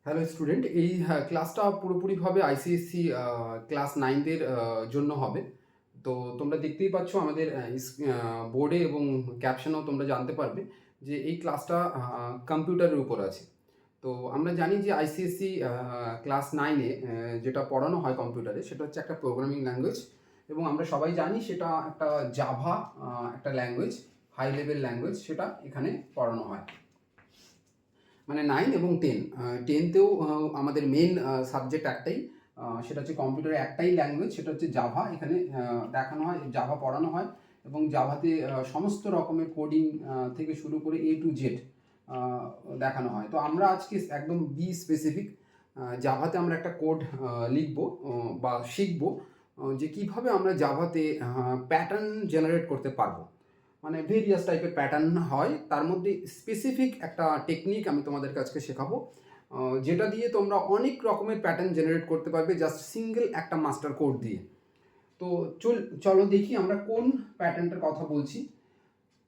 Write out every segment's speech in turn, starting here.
Hello student, এই ক্লাসটা পুরোপুরিভাবে আইসিএসসি ক্লাস 9দের জন্য হবে। তো তোমরা দেখতেই পাচ্ছ আমাদের বোর্ডে এবং ক্যাপশনেও তোমরা জানতে পারবে যে এই ক্লাসটা কম্পিউটারের উপর আছে। তো আমরা জানি যে আইসিএসসি ক্লাস 9-এ যেটা পড়ানো হয় কম্পিউটারে সেটা হচ্ছে একটা প্রোগ্রামিং ল্যাঙ্গুয়েজ, এবং আমরা সবাই জানি সেটা একটা জাভা, একটা ল্যাঙ্গুয়েজ, হাই লেভেল ল্যাঙ্গুয়েজ, সেটা এখানে পড়ানো হয়। মানে 9 এবং 10, 10তেও আমাদের মেন সাবজেক্ট একটাই, সেটা হচ্ছে কম্পিউটারে একটাই ল্যাঙ্গুয়েজ, সেটা হচ্ছে জাভা। এখানে দেখানো হয়, জাভা পড়ানো হয়, এবং জাভাতে সমস্ত রকমের কোডিং থেকে শুরু করে A to Z দেখানো হয়। তো আমরা আজকে একদম বি স্পেসিফিক জাভাতে আমরা একটা কোড লিখব বা শিখব, যে কিভাবে আমরা জাভাতে প্যাটার্ন জেনারেট করতে পারবো। মানে ভেরিয়াস টাইপের প্যাটার্ন হয়, তার মধ্যে স্পেসিফিক একটা টেকনিক আমি তোমাদের কাছে শেখাবো, যেটা দিয়ে তোমরা অনেক রকমের প্যাটার্ন জেনারেট করতে পারবে জাস্ট সিঙ্গেল একটা মাস্টার কোড দিয়ে। তো চলো দেখি আমরা কোন প্যাটার্নটার কথা বলছি।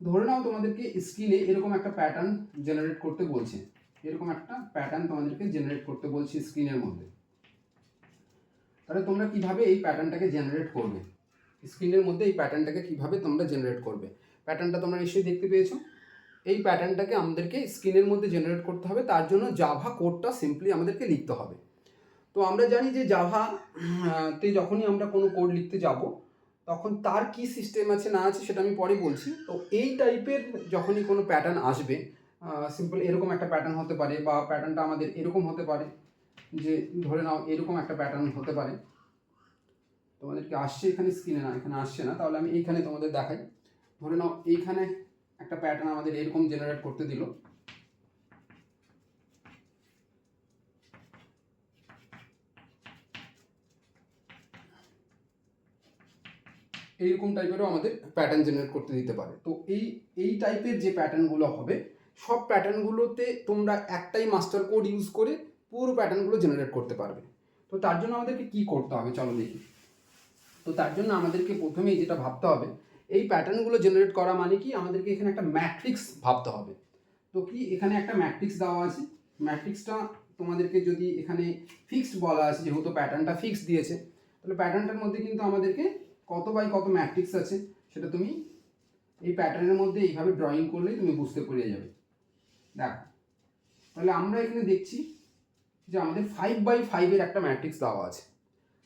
ধরে নাও তোমাদেরকে স্ক্রিনে এরকম একটা প্যাটার্ন জেনারেট করতে বলছে, এরকম একটা প্যাটার্ন তোমাদেরকে জেনারেট করতে বলছি স্ক্রিনের মধ্যে। তাহলে তোমরা কিভাবে এই প্যাটার্নটাকে জেনারেট করবে, স্ক্রিনের মধ্যে এই প্যাটার্নটাকে কিভাবে তোমরা জেনারেট করবে। প্যাটার্নটা তোমরা নিশ্চয়ই দেখতে পেয়েছো। এই প্যাটার্নটাকে আমাদেরকে স্ক্রিনের মধ্যে জেনারেট করতে হবে, তার জন্য জাভা কোডটা সিম্পলি আমাদেরকে লিখতে হবে। তো আমরা জানি যে জাভা তে যখনই আমরা কোনো কোড লিখতে যাব, তখন তার কি সিস্টেম আছে না আছে সেটা আমি পরে বলছি। তো এই টাইপের যখনই কোনো প্যাটার্ন আসবে, সিম্পল এরকম একটা প্যাটার্ন হতে পারে, বা প্যাটার্নটা আমাদের এরকম হতে পারে, যে ধরে নাও এরকম একটা প্যাটার্ন হতে পারে। তোমাদেরকে আসছে এখানে স্ক্রিনে, না এখানে আসছে না, তাহলে আমি এইখানে তোমাদের দেখাই। ধরে নাও এইখানে একটা প্যাটার্ন আমাদের এরকম জেনারেট করতে দিল। এইরকম টাইপেরও আমাদের প্যাটার্ন জেনারেট করতে দিতে পারে। তো এই টাইপের যে প্যাটার্নগুলো হবে, সব প্যাটার্নগুলোতে তোমরা একটাই মাস্টার কোড ইউজ করে পুরো প্যাটার্নগুলো জেনারেট করতে পারবে। তো তার জন্য আমাদেরকে কি করতে হবে চলো দেখি। তো তার জন্য আমাদেরকে প্রথমেই যেটা ভাবতে হবে, এই প্যাটার্নগুলো জেনারেট করা মানে কি, আমাদেরকে এখানে একটা ম্যাট্রিক্স ভাবতে হবে। তো কি এখানে একটা ম্যাট্রিক্স দেওয়া আছে, ম্যাট্রিক্সটা তোমাদেরকে যদি এখানে ফিক্সড বলা আছে, যেহেতু প্যাটার্নটা ফিক্স দিয়েছে, তাহলে প্যাটার্নটার মধ্যে কিন্তু আমাদেরকে কত বাই কত ম্যাট্রিক্স আছে সেটা তুমি এই প্যাটার্নের মধ্যে এইভাবে ড্রয়িং করলেই তুমি বুঝতে পেরে যাবে। দেখো, তাহলে আমরা এখানে দেখছি যে আমাদের 5x5-এর একটা ম্যাট্রিক্স দেওয়া আছে।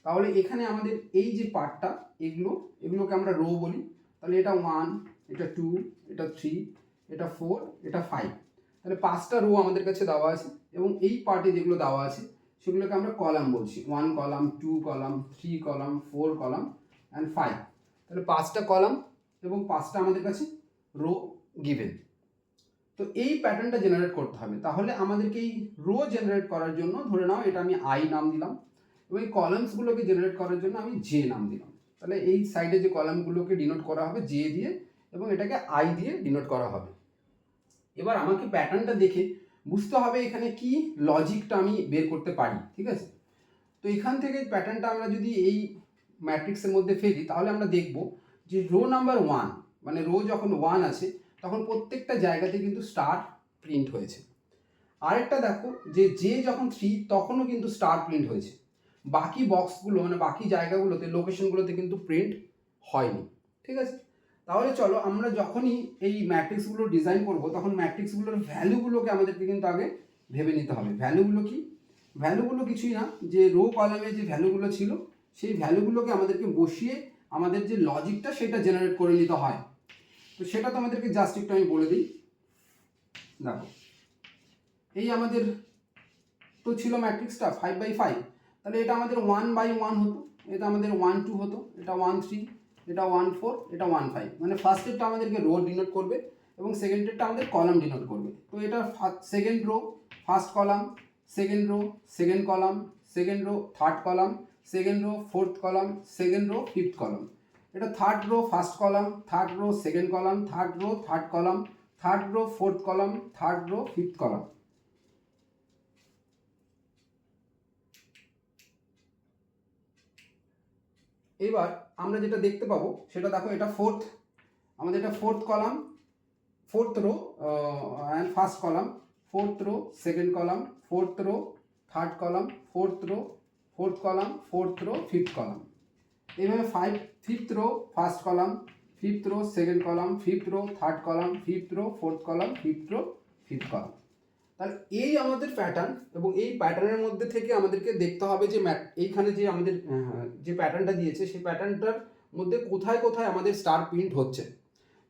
তাহলে এখানে আমাদের এই যে পার্টটা, এগুলোকে আমরা রো বলি। তাহলে এটা 1, এটা 2, এটা 3, এটা 4, এটা 5। তাহলে 5টা রো আমাদের কাছে দেওয়া আছে, এবং এই পার্টে যেগুলো দেওয়া আছে সেগুলোকে আমরা কলাম বলছি। 1 column, 2 column, 3 column, 4 column and 5। তাহলে 5টা কলাম এবং 5টা আমাদের কাছে রো গিভেন। তো এই প্যাটার্নটা জেনারেট করতে হবে। তাহলে আমাদেরকে এই রো জেনারেট করার জন্য ধরে নাও এটা আমি আই নাম দিলাম, এবং এই কলামসগুলোকে জেনারেট করার জন্য আমি জে নাম দিলাম। তাহলে এই সাইডে যে কলামগুলোকে ডিনোট করা হবে জে দিয়ে, এবং এটাকে আই দিয়ে ডিনোট করা হবে। এবার আমাকে প্যাটার্নটা দেখে বুঝতে হবে এখানে কি লজিকটা আমি বের করতে পারি, ঠিক আছে। তো এখান থেকে প্যাটার্নটা আমরা যদি এই ম্যাট্রিক্সের মধ্যে ফেলি, তাহলে আমরা দেখব যে রো নাম্বার 1, মানে রো যখন 1 আছে তখন প্রত্যেকটা জায়গাতে কিন্তু স্টার প্রিন্ট হয়েছে। আরেকটা দেখো যে যখন 3 তখনও কিন্তু স্টার প্রিন্ট হয়েছে। বাকি বক্সগুলো মানে বাকি জায়গাগুলোতে, লোকেশনগুলোতে কিন্তু প্রিন্ট হয়নি, ঠিক আছে। তাহলে চলো আমরা যখনই এই ম্যাট্রিক্সগুলো ডিজাইন করব, তখন ম্যাট্রিক্সগুলোর ভ্যালুগুলোকে আমাদেরকে কিন্তু আগে ভেবে নিতে হবে। ভ্যালুগুলো কি? ভ্যালুগুলো কিছুই না, যে রো কলামে যে ভ্যালুগুলো ছিল সেই ভ্যালুগুলোকে আমাদেরকে বসিয়ে আমাদের যে লজিকটা সেটা জেনারেট করে নিতে হয়। তো সেটা তো আমাদেরকে জাস্ট একটু আমি বলে দিই। দেখো, এই আমাদের তো ছিল ম্যাট্রিক্সটা 5x5, তাহলে এটা আমাদের 1x1 হতো, এটা আমাদের 1-2 হতো, এটা 1-3, এটা 1-4, এটা 1-5। মানে ফার্স্টেরটা আমাদেরকে রো ডিনোট করবে এবং সেকেন্ডেরটা আমাদের কলাম ডিনোট করবে। তো এটা second row first column, second row second column, second row third column, second row fourth column, second row fifth column. এটা third row first column, third row second column, third row third column, third row fourth column, third row fifth column. এবার আমরা যেটা দেখতে পাবো সেটা দেখো, এটা fourth, আমাদের এটা fourth column, fourth row and first column, fourth row second column, fourth row third column, fourth row, fourth column, fourth row, fifth column. এইভাবে fifth row first column, fifth row second column, fifth row third column, fifth row fourth column, fifth row fifth column. তাহলে এই আমাদের pattern, এবং এই প্যাটার্নের মধ্যে থেকে আমাদেরকে দেখতে হবে যে এইখানে যে আমাদের যে প্যাটার্নটা দিয়েছে সেই প্যাটার্নটার মধ্যে কোথায় কোথায় আমাদের স্টার প্রিন্ট হচ্ছে।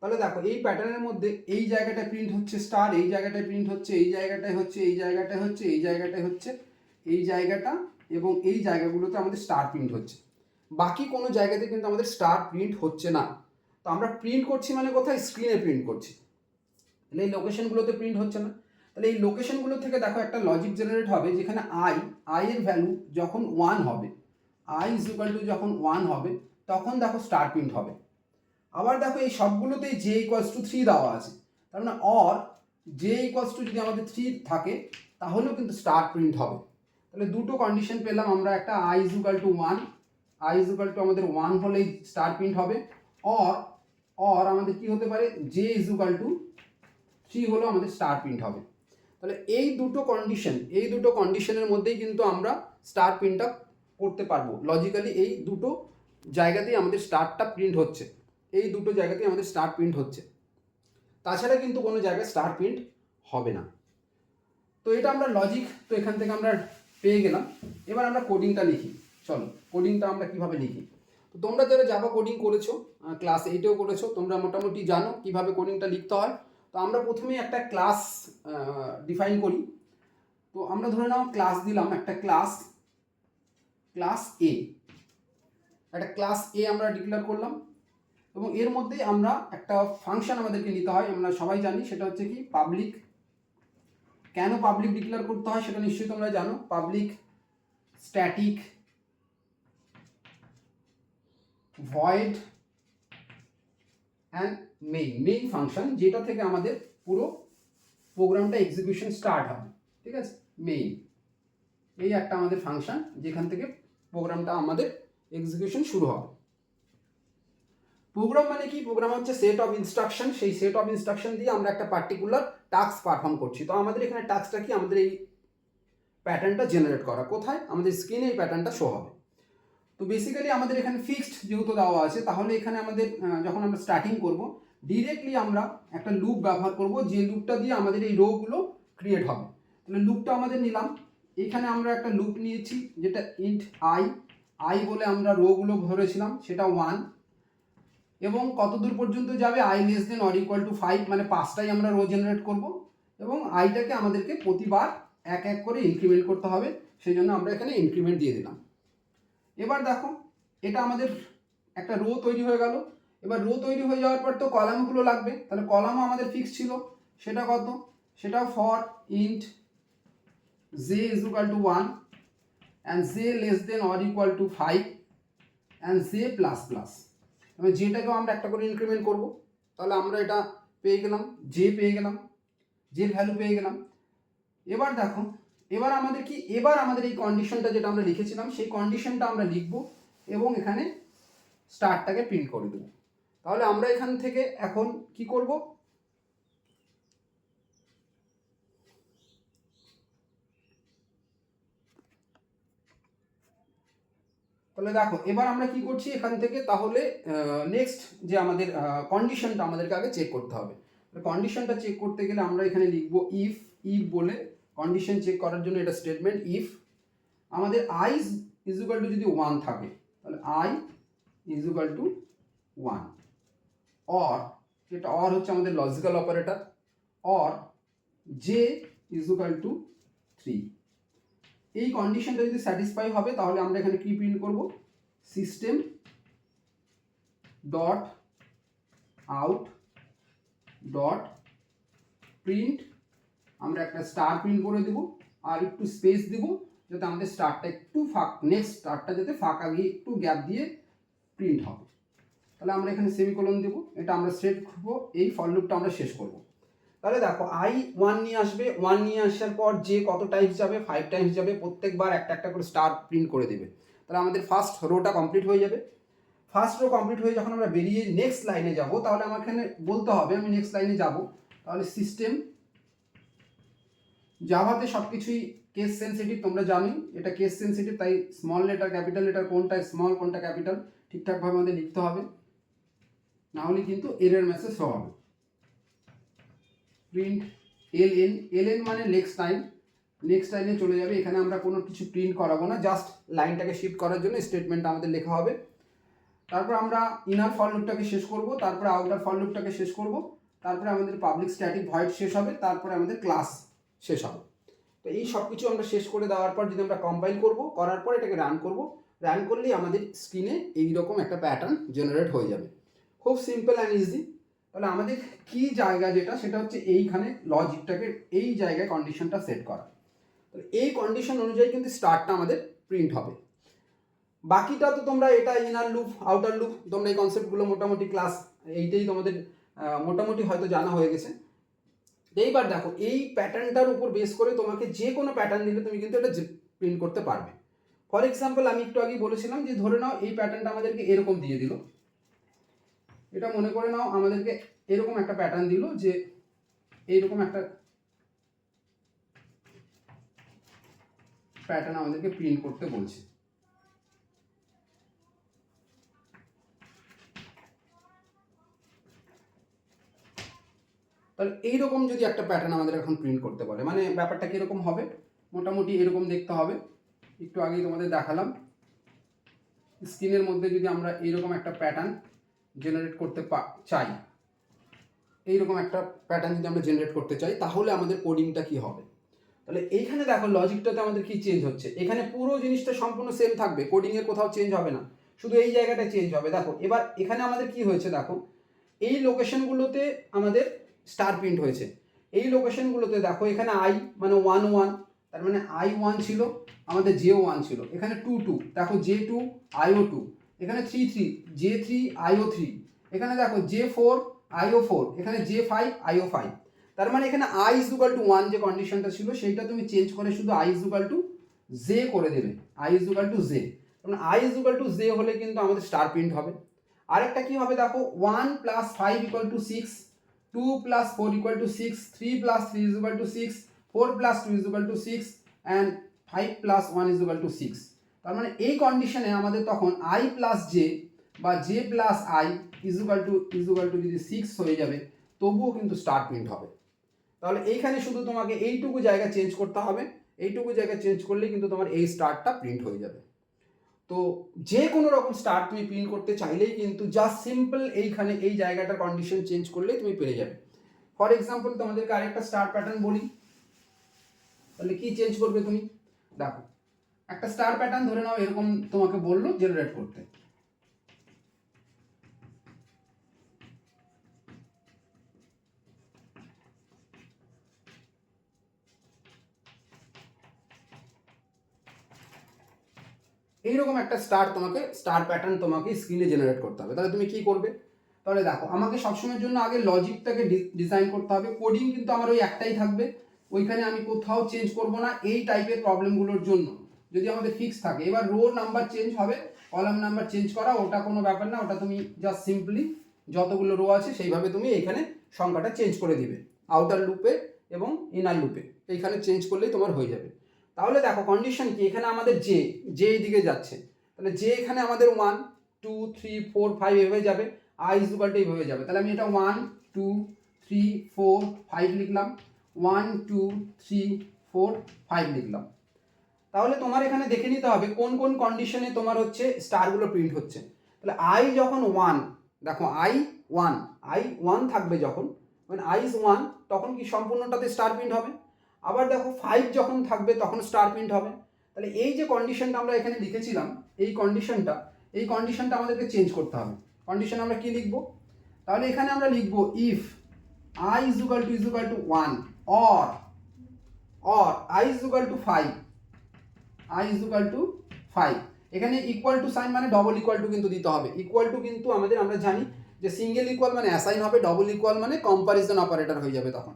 তাহলে দেখো এই প্যাটার্নের মধ্যে এই জায়গাটায় প্রিন্ট হচ্ছে স্টার, এই জায়গাটায় প্রিন্ট হচ্ছে, এই জায়গাটায় হচ্ছে, এই জায়গাটায় হচ্ছে, এই জায়গাটায় হচ্ছে, এই জায়গাটা এবং এই জায়গাগুলোতে আমাদের স্টার প্রিন্ট হচ্ছে। বাকি কোনো জায়গাতে কিন্তু আমাদের স্টার প্রিন্ট হচ্ছে না। তো আমরা প্রিন্ট করছি মানে কোথায়? স্ক্রিনে প্রিন্ট করছি। তাহলে এই লোকেশনগুলোতে প্রিন্ট হচ্ছে না। তাহলে এই লোকেশনগুলো থেকে দেখো একটা লজিক জেনারেট হবে, যেখানে আই এর ভ্যালু যখন 1 হবে, আই ইজ ইকুয়াল টু যখন 1 হবে, তখন দেখো স্টার প্রিন্ট হবে। আবার দেখো এই সবগুলোতেই জে ইকুয়ালস টু 3 দেওয়া আছে, তার মানে অর জে ইকুয়ালস টু যদি আমাদের 3 থাকে তাহলেও কিন্তু স্টার প্রিন্ট হবে। তাহলে দুটো কন্ডিশন পেলাম আমরা, একটা I is equal to 1, I is equal to আমাদের 1 হলেই স্টার প্রিন্ট হবে, অর আমাদের কি হতে পারে, জে ইজ ইকুয়াল টু 3 হলেও আমাদের স্টার প্রিন্ট হবে। তাহলে এই দুটো কন্ডিশনের মধ্যেই কিন্তু আমরা স্টার প্রিন্টটা করতে পারবো লজিক্যালি। এই দুটো জায়গাতেই আমাদের স্টারটা প্রিন্ট হচ্ছে, এই দুটো জায়গাতেই আমাদের স্টার প্রিন্ট হচ্ছে, তাছাড়া কিন্তু কোনো জায়গায় স্টার প্রিন্ট হবে না। তো এটা আমরা লজিক, তো এখান থেকে আমরা পেয়ে গেলাম। এবার আমরা কোডিংটা লিখি। চলো কোডিংটা আমরা কিভাবে লিখি। তো তোমরা যারা জাভা কোডিং করেছো, ক্লাস 8এও করেছো, তোমরা মোটামুটি জানো কিভাবে কোডিংটা লিখতে হয়। তো আমরা প্রথমেই একটা ক্লাস ডিফাইন করি। তো আমরা ধরে নাও ক্লাস দিলাম একটা ক্লাস এ, একটা ক্লাস এ আমরা ডিক্লেয়ার করলাম, এবং এর মধ্যে আমরা একটা ফাংশন আমাদেরকে নিতে হয়। আমরা সবাই জানি সেটা হচ্ছে কি পাবলিক। কেন পাবলিক ডিক্লেয়ার করতে হয় সেটা নিশ্চয়ই তোমরা জানো। Public static void and main function, যেটা থেকে আমাদের পুরো প্রোগ্রামটা এক্সিকিউশন স্টার্ট হবে। ঠিক আছে, মেইন এই একটা আমাদের ফাংশন যেখান থেকে প্রোগ্রামটা আমাদের এক্সিকিউশন শুরু হবে। প্রোগ্রাম মানে কি? প্রোগ্রাম হচ্ছে সেট অফ ইনস্ট্রাকশন। সেই সেট অফ ইনস্ট্রাকশন দিয়ে আমরা একটা পার্টিকুলার টাস্ক পারফর্ম করছি। তো আমাদের এখানে টাস্কটা কি? আমাদের এই প্যাটার্নটা জেনারেট করা। কোথায়? আমাদের স্ক্রিনে এই প্যাটার্নটা শো হবে। তো বেসিক্যালি আমাদের এখানে ফিক্সড যেহেতু দেওয়া আছে, তাহলে এখানে আমাদের যখন আমরা স্টার্টিং করব ডিরেক্টলি আমরা একটা লুপ ব্যবহার করব, যে লুপটা দিয়ে আমাদের এই রোগুলো ক্রিয়েট হবে। তাহলে লুপটা আমাদের নিলাম, এখানে আমরা একটা লুপ নিয়েছি যেটা ইন্ট আই বলে আমরা রোগুলো ধরেছিলাম, সেটা 1, এবং কত দূর পর্যন্ত যাবে? I less than or equal to 5, মানে 5টাই আমরা রো জেনারেট করব, এবং আইটাকে আমাদেরকে প্রতিবার এক এক করে ইনক্রিমেন্ট করতে হবে, সেই জন্য আমরা এখানে ইনক্রিমেন্ট দিয়ে দিলাম। এবার দেখো এটা আমাদের একটা রো তৈরি হয়ে গেল। এবার রো তৈরি হয়ে যাওয়ার পর তো কলামগুলো লাগবে, তাহলে কলামও আমাদের ফিক্স ছিল, সেটা কত? সেটা for int J is equal to 1 and J less than or equal to 5 and J plus plus, মানে যেটাকেও আমরা একটা করে ইনক্রিমেন্ট করব। তাহলে আমরা এটা পেয়ে গেলাম, জে পেয়ে গেলাম, জের ভ্যালু পেয়ে গেলাম। এবার দেখো এবার আমাদের কি, এবার আমাদের এই কন্ডিশনটা যেটা আমরা লিখেছিলাম সেই কন্ডিশনটা আমরা লিখব এবং এখানে স্টারটাকে প্রিন্ট করে দেবো। তাহলে আমরা এখান থেকে এখন কি করব? তাহলে দেখো এবার আমরা কি করছি এখান থেকে, তাহলে নেক্সট যে আমাদের কন্ডিশনটা আমাদেরকে আগে চেক করতে হবে। কন্ডিশনটা চেক করতে গেলে আমরা এখানে লিখব ইফ বলে কন্ডিশন চেক করার জন্য এটা স্টেটমেন্ট। ইফ আমাদের আই ইজ ইকুয়াল টু যদি 1 থাকে, তাহলে I is equal to 1, or এটা অর হচ্ছে আমাদের logical operator, or J is equal to 3। এই কন্ডিশনটা যদি স্যাটিসফাই হবে তাহলে আমরা এখানে কি প্রিন্ট করব? System dot out dot print, আমরা একটা স্টার প্রিন্ট করে দেব আর একটু স্পেস দেব যাতে আমাদের স্টারটা একটু নেক্সট স্টারটা যাতে ফাঁকা গিয়ে একটু গ্যাপ দিয়ে প্রিন্ট হবে। তাহলে আমরা এখানে সেমিকোলন দেব, এটা আমরা সেট করবো, এই ফর লুপটা আমরা শেষ করব। তাহলে দেখো আই 1 নিয়ে আসবে, 1 নিয়ে আসার পর যে কত টাইমস যাবে? 5 টাইমস যাবে, প্রত্যেকবার একটা একটা করে স্টার প্রিন্ট করে দেবে। তাহলে আমাদের ফার্স্ট রোটা কমপ্লিট হয়ে যাবে। ফার্স্ট রো কমপ্লিট হয়ে যখন আমরা বেরিয়ে নেক্সট লাইনে যাব, তাহলে আমার এখানে বলতে হবে আমি নেক্সট লাইনে যাব, তাহলে সিস্টেম জাভাতে সব কিছুই কেস সেন্সিটিভ, তোমরা জানোই এটা কেস সেন্সিটিভ, তাই স্মল লেটার ক্যাপিটাল লেটার কোনটা স্মল কোনটা ক্যাপিটাল ঠিকঠাকভাবে আমাদের লিখতে হবে, না হলে কিন্তু এরর মেসেজ শো হবে। প্রিন্ট এলএন মানে নেক্সট লাইনে চলে যাবে। এখানে আমরা কোনো কিছু প্রিন্ট করাবো না, জাস্ট লাইনটাকে শিফট করার জন্য স্টেটমেন্টটা আমাদের লেখা হবে। তারপর আমরা ইনার ফর লুপটাকে শেষ করব, তারপরে আউটার ফর লুপটাকে শেষ করব, তারপরে আমাদের পাবলিক স্ট্যাটিক ভয়েড শেষ হবে, তারপরে আমাদের ক্লাস শেষ হবে। তো এই সব কিছু আমরা শেষ করে দেওয়ার পর যদি আমরা কম্পাইল করব, করার পর এটাকে রান করব, রান করলেই আমাদের স্ক্রিনে এইরকম একটা প্যাটার্ন জেনারেট হয়ে যাবে। খুব সিম্পল অ্যান্ড ইজি। তাহলে আমাদের কি জায়গা যেটা, সেটা হচ্ছে এইখানে লজিকটাকে এই জায়গায় কন্ডিশনটা সেট করা। তাহলে এই কন্ডিশন অনুযায়ী কিন্তু স্টারটা আমাদের প্রিন্ট হবে। বাকিটা তো তোমরা এটা ইনার লুপ আউটার লুপ তোমরা এই কনসেপ্টগুলো মোটামুটি ক্লাস এইটাই তোমাদের মোটামুটি হয়তো জানা হয়ে গেছে। এইবার দেখো এই প্যাটার্নটার উপর বেস করে তোমাকে যে কোনো প্যাটার্ন দিলে তুমি কিন্তু এটা প্রিন্ট করতে পারবে। ফর এক্সাম্পল আমি একটু আগেই বলেছিলাম যে ধরে নাও এই প্যাটার্নটা আমাদেরকে এরকম দিয়ে দিল, এটা মনে করে নাও আমাদেরকে এরকম একটা প্যাটার্ন দিল যে এইরকম একটা প্যাটার্ন আমাদেরকে প্রিন্ট করতে বলছে। তাহলে এইরকম যদি একটা প্যাটার্ন আমাদের এখন প্রিন্ট করতে পারে, মানে ব্যাপারটা কীরকম হবে, মোটামুটি এরকম দেখতে হবে। একটু আগেই তোমাদের দেখালাম, স্ক্রিনের মধ্যে যদি আমরা এইরকম একটা প্যাটার্ন জেনারেট করতে চাই, এইরকম একটা প্যাটার্ন যদি আমরা জেনারেট করতে চাই, তাহলে আমাদের কোডিংটা কি হবে। তাহলে এইখানে দেখো লজিকটাতে আমাদের কি চেঞ্জ হচ্ছে, এখানে পুরো জিনিসটা সম্পূর্ণ সেম থাকবে, কোডিংয়ের কোথাও চেঞ্জ হবে না, শুধু এই জায়গাটা চেঞ্জ হবে। দেখো এবার এখানে আমাদের কি হয়েছে, দেখো এই লোকেশনগুলোতে আমাদের স্টার প্রিন্ট হয়েছে, এই লোকেশনগুলোতে দেখো এখানে আই মানে 1 তার মানে I1 ছিল, আমাদের J1 ছিল, এখানে 2 দেখো J2 IO2, এখানে 3 J3 IO3, এখানে দেখো J4 IO4, এখানে J5 IO5। তার মানে এখানে I is equal to 1 যে কন্ডিশনটা ছিল সেইটা তুমি চেঞ্জ করে শুধু I is equal to J করে দেবে, I is equal to J। মানে I is equal to J হলে কিন্তু আমাদের স্টার প্রিন্ট হবে। আরেকটা কি হবে দেখো 1 + 5 = 6, 2 + 4 = 6, 3 + 3 = 6, 4 + 2 = 6 and 5 + 1 = 6। তার মানে এই কন্ডিশনে আমাদের তখন I + J বা J + I = যদি 6 হয়ে যাবে, তবুও কিন্তু স্টার প্রিন্ট হবে। তাহলে এইখানে শুধু তোমাকে এইটুকু জায়গা চেঞ্জ করতে হবে, এইটুকু জায়গা চেঞ্জ করলেই কিন্তু তোমার এই স্টারটা প্রিন্ট হয়ে যাবে। তো যে কোনো রকম স্টার তুমি প্রিন্ট করতে চাইলেই কিন্তু জাস্ট সিম্পল এইখানে এই জায়গাটার কন্ডিশন চেঞ্জ করলেই তুমি পেরে যাবে। ফর এক্সাম্পল তোমাদেরকে আরেকটা স্টার প্যাটার্ন বলি, তাহলে কি চেঞ্জ করবে তুমি, দেখো একটা স্টার প্যাটার্ন ধরে নাও এরকম তোমাকে বললো জেনারেট করতে, এইরকম একটা স্টার প্যাটার্ন তোমাকে স্ক্রিনে জেনারেট করতে হবে। তাহলে তুমি কি করবে, তাহলে দেখো আমাকে সবসময়ের জন্য আগে লজিকটাকে ডিজাইন করতে হবে, কোডিং কিন্তু আমার ওই একটাই থাকবে, ওইখানে আমি কোথাও চেঞ্জ করব না এই টাইপের প্রবলেমগুলোর জন্য যদি আমাদের ফিক্স থাকে। এবার রো নাম্বার চেঞ্জ হবে, কলাম নাম্বার চেঞ্জ করা ওটা কোনো ব্যাপার না, ওটা তুমি জাস্ট সিম্পলি যতগুলো রো আছে সেইভাবে তুমি এইখানে সংখ্যাটা চেঞ্জ করে দিবে আউটার লুপে এবং ইনার লুপে, এইখানে চেঞ্জ করলেই তোমার হয়ে যাবে। তাহলে দেখো কন্ডিশন কি, এখানে আমাদের জে এইদিকে যাচ্ছে, তাহলে জে এখানে আমাদের 1 2 3 4 5 এভাবে যাবে, I is equal to এইভাবে যাবে। তাহলে আমি এটা 1 2 3 4 5 লিখলাম, 1 2 3 4 5 লিখলাম। তাহলে তোমার এখানে দেখে নিতে হবে কোন কোন কন্ডিশনে তোমার হচ্ছে স্টারগুলো প্রিন্ট হচ্ছে। তাহলে I যখন 1, দেখো I 1 থাকবে যখন, মানে I is 1 তখন কি সম্পূর্ণটাতে স্টার প্রিন্ট হবে। আবার দেখো 5 যখন থাকবে তখন স্টার প্রিন্ট হবে। তাহলে এই যে কন্ডিশনটা আমরা এখানে লিখেছিলাম, এই কন্ডিশনটা আমাদেরকে চেঞ্জ করতে হবে। কন্ডিশন আমরা কি লিখব, তাহলে এখানে আমরা লিখব if I is equal to 1 or I is equal to 5, I is equal to 5। এখানে ইকুয়াল টু সাইন মানে ডবল ইকুয়াল টু কিন্তু দিতে হবে। ইকুয়াল টু কিন্তু আমরা জানি যে সিঙ্গেল ইকুয়াল মানে অ্যাসাইন হবে, ডবল ইকুয়াল মানে কম্পারিজন অপারেটর হয়ে যাবে, তখন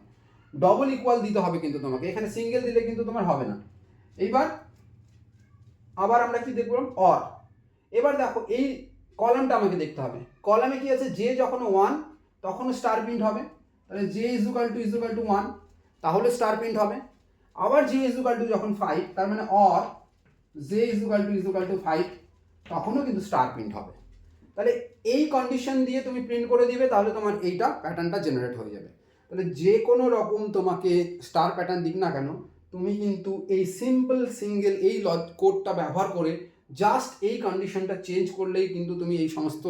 ডবল ইকুয়াল দিতে হবে কিন্তু তোমাকে, এখানে সিঙ্গেল দিলে কিন্তু তোমার হবে না। এইবার আবার আমরা কি দেখব, অর। এবার দেখো এই কলামটা আমাকে দেখতে হবে, কলামে কি আছে, জে যখন 1 তখন স্টার প্রিন্ট হবে, তাহলে জে ইজ ইকুয়াল টু 1 তাহলে স্টার প্রিন্ট হবে। আবার j ইজ ইকুয়াল টু যখন 5, তার মানে or j is equal to 5, তখনও কিন্তু স্টার প্রিন্ট হবে। তাহলে এই কন্ডিশন দিয়ে তুমি প্রিন্ট করে দিবে, তাহলে তোমার এইটা প্যাটার্নটা জেনারেট হয়ে যাবে। তাহলে যে কোনো রকম তোমাকে স্টার প্যাটার্ন দিক না কেন, তুমি কিন্তু এই সিম্পল সিঙ্গেল এই কোডটা ব্যবহার করে জাস্ট এই কন্ডিশনটা চেঞ্জ করলেই কিন্তু তুমি এই সমস্ত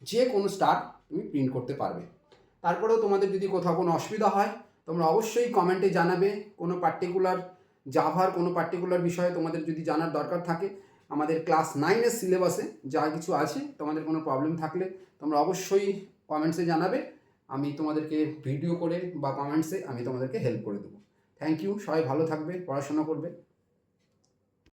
যে কোনো স্টার তুমি প্রিন্ট করতে পারবে। তারপরেও তোমাদের যদি কোথাও কোনো অসুবিধা হয়, তোমরা অবশ্যই কমেন্টে জানাবে। কোনো পার্টিকুলার জাভার কোনো পার্টিকুলার বিষয়ে তোমাদের যদি জানার দরকার থাকে, আমাদের ক্লাস 9-এর সিলেবাসে যা কিছু আছে, তোমাদের কোনো প্রবলেম থাকলে তোমরা অবশ্যই কমেন্টসে জানাবে। আমি তোমাদেরকে ভিডিও করে বা কমেন্টসে আমি তোমাদেরকে হেল্প করে দেবো। থ্যাংক ইউ, সবাই ভালো থাকবে, পড়াশোনা করবে।